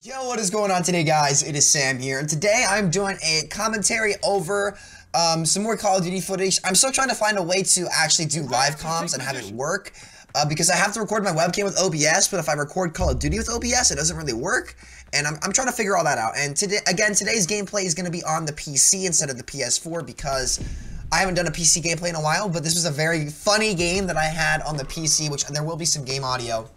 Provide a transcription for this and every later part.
Yo, what is going on today, guys? It is Sam here, and today I'm doing a commentary over some more Call of Duty footage. I'm still trying to find a way to actually do live comms and have it work, because I have to record my webcam with OBS, but if I record Call of Duty with OBS, it doesn't really work, and I'm trying to figure all that out. And today's gameplay is going to be on the PC instead of the PS4, because I haven't done a PC gameplay in a while, but this was a very funny game that I had on the PC, which there will be some game audio.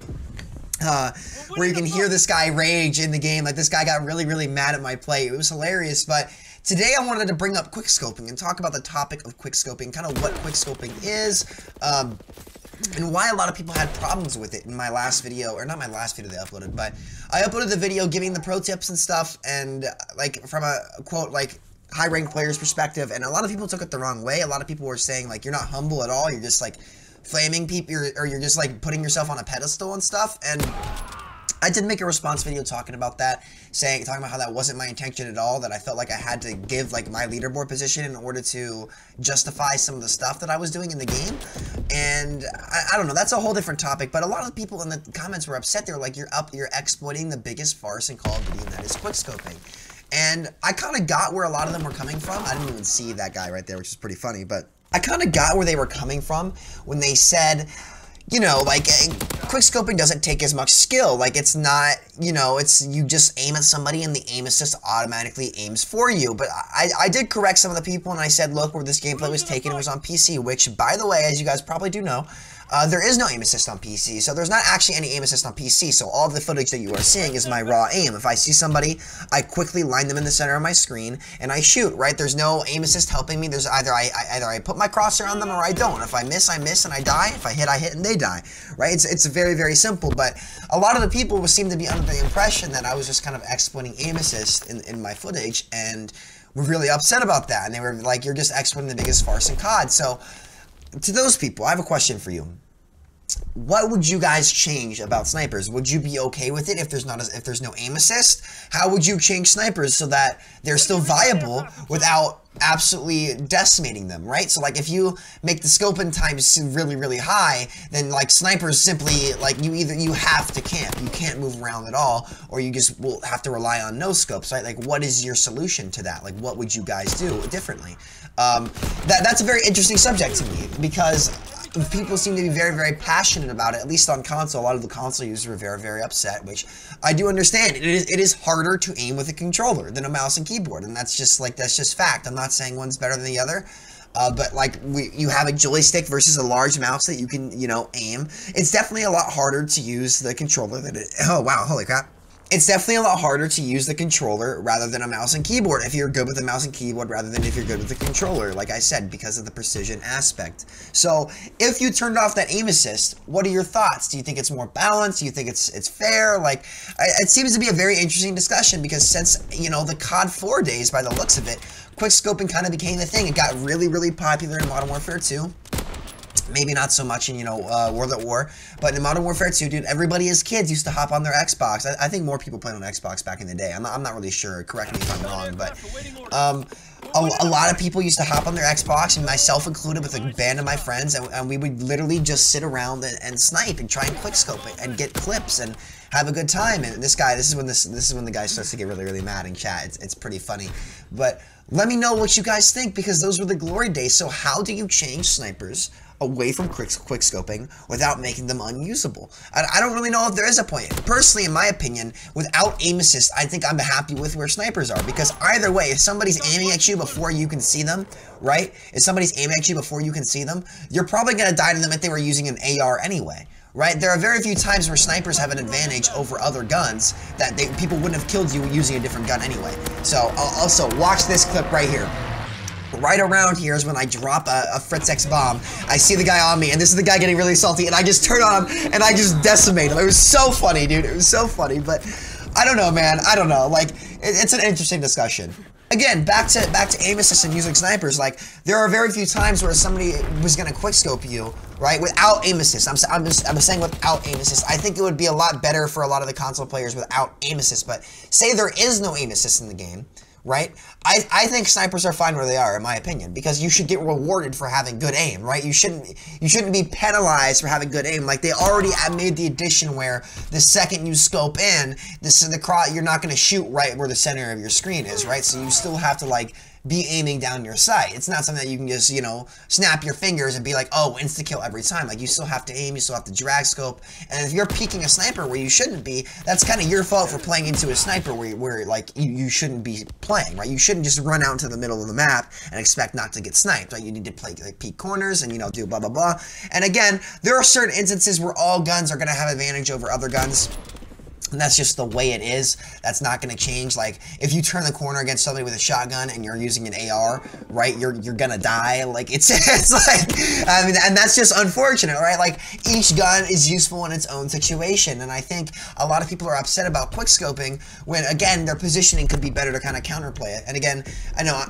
Where you can hear this guy rage in the game. Like, this guy got really mad at my play. It was hilarious. But today I wanted to bring up quickscoping and talk about the topic of quickscoping, kind of what quickscoping is, and why a lot of people had problems with it in my last video, or not my last video they uploaded, but I uploaded the video giving the pro tips and stuff, and like from a quote like high-ranked player's perspective, and a lot of people took it the wrong way. A lot of people were saying like, you're not humble at all, you're just like flaming people, or you're just like putting yourself on a pedestal and stuff. And I did make a response video talking about that, talking about how that wasn't my intention at all, that I felt like I had to give like my leaderboard position in order to justify some of the stuff that I was doing in the game. And I don't know, that's a whole different topic, but a lot of people in the comments were upset. They were like, you're exploiting the biggest farce in Call of Duty, and that is quickscoping. And I kind of got where a lot of them were coming from. I didn't even see that guy right there, which is pretty funny, but I kind of got where they were coming from when they said, you know, like, quickscoping doesn't take as much skill. Like, it's not, you know, it's, you just aim at somebody and the aim assist automatically aims for you. But I did correct some of the people, and I said, look, where this gameplay was taken was on PC, which, by the way, as you guys probably do know, there is no aim assist on PC, so there's not actually any aim assist on PC, so all the footage that you are seeing is my raw aim. If I see somebody, I quickly line them in the center of my screen, and I shoot, right? There's no aim assist helping me. There's either I put my crosshair on them or I don't. If I miss, I miss, and I die. If I hit, and they die, right? It's very simple, but a lot of the people seem to be under the impression that I was just kind of exploiting aim assist in my footage, and were really upset about that, and they were like, you're just exploiting the biggest farce in COD. So to those people, I have a question for you. What would you guys change about snipers? Would you be okay with it if there's no aim assist? How would you change snipers so that they're still viable without absolutely decimating them, right? So like, if you make the scoping times really high, then like snipers simply, like, you have to camp. You can't move around at all, or you just will have to rely on no scopes, right? Like, what is your solution to that? Like, what would you guys do differently? That's a very interesting subject to me, because people seem to be very passionate about it, at least on console. A lot of the console users were very upset, which I do understand. It is harder to aim with a controller than a mouse and keyboard, and that's just fact. I'm not saying one's better than the other, but like, you have a joystick versus a large mouse that you can, you know, aim. It's definitely a lot harder to use the controller than it. Oh wow, holy crap. It's definitely a lot harder to use the controller rather than a mouse and keyboard, if you're good with the mouse and keyboard rather than if you're good with the controller, like I said, because of the precision aspect. So, if you turned off that aim assist, what are your thoughts? Do you think it's more balanced? Do you think it's fair? Like, it seems to be a very interesting discussion, because since, you know, the COD 4 days, by the looks of it, quickscoping kind of became the thing. It got really popular in Modern Warfare 2. Maybe not so much in, you know, World at War, but in Modern Warfare 2, dude, everybody as kids used to hop on their Xbox. I think more people played on Xbox back in the day. I'm not really sure. Correct me if I'm wrong, but a lot of people used to hop on their Xbox, and myself included, with a band of my friends, and we would literally just sit around and snipe and try and quickscope it and get clips and have a good time. And this is when the guy starts to get really mad in chat. It's pretty funny, but let me know what you guys think, because those were the glory days. So how do you change snipers away from quickscoping without making them unusable? I don't really know if there is a point. Personally, in my opinion, without aim assist, I think I'm happy with where snipers are, because either way, if somebody's aiming at you before you can see them, right? If somebody's aiming at you before you can see them, you're probably going to die to them if they were using an AR anyway, right? There are very few times where snipers have an advantage over other guns that people wouldn't have killed you using a different gun anyway. So, also, watch this clip right here. Right around here is when I drop a Fritz X bomb. I see the guy on me, and this is the guy getting really salty, and I just turn on him, and I just decimate him. It was so funny, dude. It was so funny, but I don't know, man. I don't know. Like, it's an interesting discussion. Again, back to aim assist and using snipers. Like, there are very few times where somebody was gonna quickscope you, right, without aim assist. I'm saying without aim assist. I think it would be a lot better for a lot of the console players without aim assist. But say there is no aim assist in the game, right? I think snipers are fine where they are, in my opinion, because you should get rewarded for having good aim, right? You shouldn't be penalized for having good aim. Like, they already made the addition where the second you scope in, you're not going to shoot right where the center of your screen is, right? So you still have to, like, be aiming down your sight. It's not something that you can just, you know, snap your fingers and be like, oh, insta-kill every time. Like, you still have to aim, you still have to drag scope, and if you're peeking a sniper where you shouldn't be, that's kind of your fault for playing into a sniper where like, you shouldn't be playing, right? You shouldn't just run out into the middle of the map and expect not to get sniped, right? You need to play, like, peek corners and, you know, do blah, blah, blah. And again, there are certain instances where all guns are going to have advantage over other guns. And that's just the way it is. That's not going to change. Like, if you turn the corner against somebody with a shotgun and you're using an AR, right, you're gonna die. Like, it's like, I mean, and that's just unfortunate, right? Like, each gun is useful in its own situation. And I think a lot of people are upset about quickscoping when, again, their positioning could be better to kind of counterplay it. And again, I know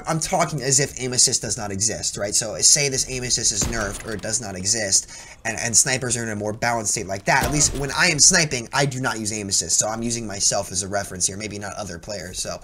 I'm talking as if aim assist does not exist, right? So say this aim assist is nerfed or it does not exist, and snipers are in a more balanced state like that. At least when I am sniping, I do not use aim assist, so I'm using myself as a reference here, maybe not other players. So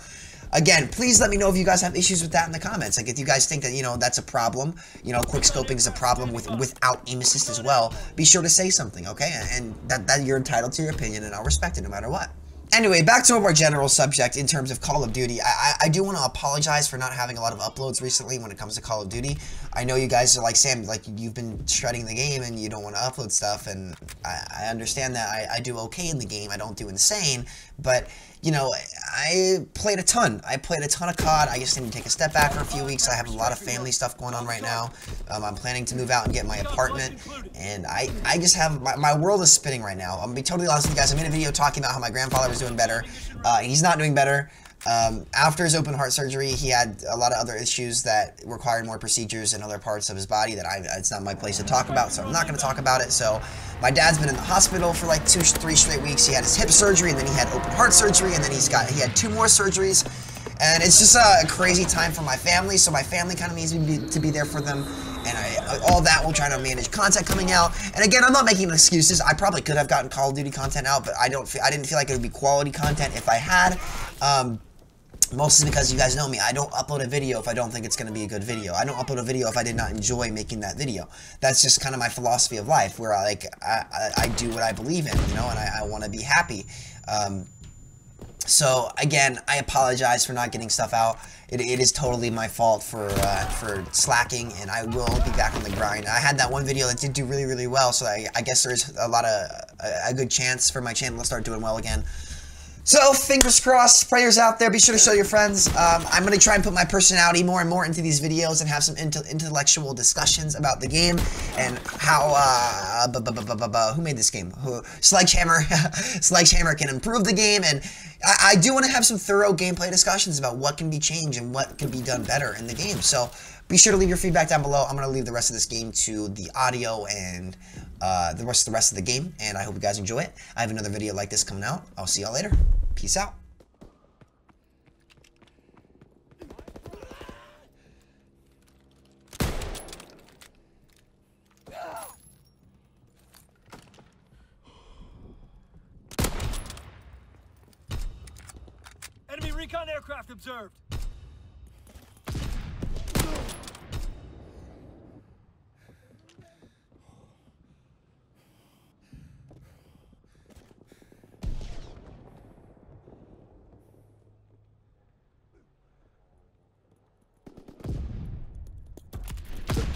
again, please let me know if you guys have issues with that in the comments. Like, if you guys think that, you know, that's a problem, you know, quickscoping is a problem without aim assist as well, be sure to say something, okay? And that you're entitled to your opinion, and I'll respect it no matter what. Anyway, back to a more general subject in terms of Call of Duty. I do want to apologize for not having a lot of uploads recently when it comes to Call of Duty. I know you guys are like, Sam, like, you've been shredding the game and you don't want to upload stuff, and I understand that. I do okay in the game. I don't do insane, but, you know, I played a ton. I played a ton of COD. I just need to take a step back for a few weeks. I have a lot of family stuff going on right now. I'm planning to move out and get my apartment, and I just have, my world is spinning right now. I'm going to be totally honest with you guys. I made a video talking about how my grandfather was doing better. He's not doing better. After his open heart surgery, he had a lot of other issues that required more procedures in other parts of his body that it's not my place to talk about, so I'm not going to talk about it. So my dad's been in the hospital for like 2-3 straight weeks. He had his hip surgery, and then he had open heart surgery, and then he had 2 more surgeries, and it's just a crazy time for my family. So my family kind of needs me to be there for them, and all that will try to manage content coming out. And again, I'm not making excuses. I probably could have gotten Call of Duty content out, but I didn't feel like it would be quality content if I had. Mostly because you guys know me, I don't upload a video if I don't think it's going to be a good video. I don't upload a video if I did not enjoy making that video. That's just kind of my philosophy of life, where I do what I believe in, you know, and I want to be happy. So again, I apologize for not getting stuff out. It is totally my fault for slacking, and I will be back on the grind. I had that one video that did do really, really well, so I guess there's a good chance for my channel to start doing well again. So, fingers crossed, prayers out there, be sure to show your friends. I'm going to try and put my personality more and more into these videos and have some intellectual discussions about the game and how, who made this game? Sledgehammer can improve the game, and I do want to have some thorough gameplay discussions about what can be changed and what can be done better in the game. So, be sure to leave your feedback down below. I'm going to leave the rest of this game to the audio and the rest of the game, and I hope you guys enjoy it. I have another video like this coming out. I'll see y'all later. Peace out. Enemy recon aircraft observed.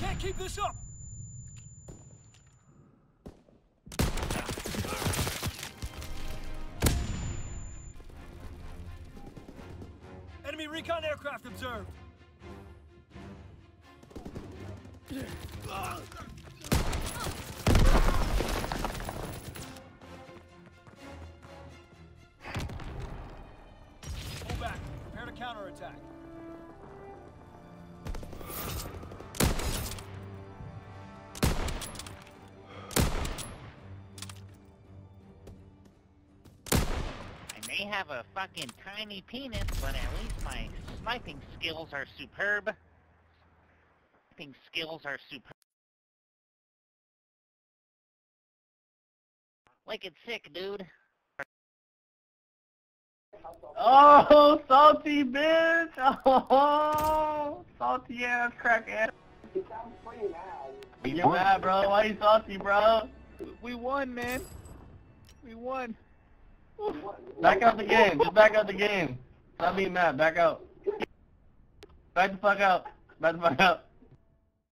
Can't keep this up. Enemy recon aircraft observed. Pull back. Prepare to counterattack. I may have a fucking tiny penis, but at least my sniping skills are superb. Sniping skills are superb. Like it's sick, dude. Oh, salty bitch! Oh, salty ass crackhead. You're mad, bro. Why you salty, bro? We won, man. We won. Back out the game. Just back out the game. Stop being mad. Back out. Back the fuck out. Back the fuck out.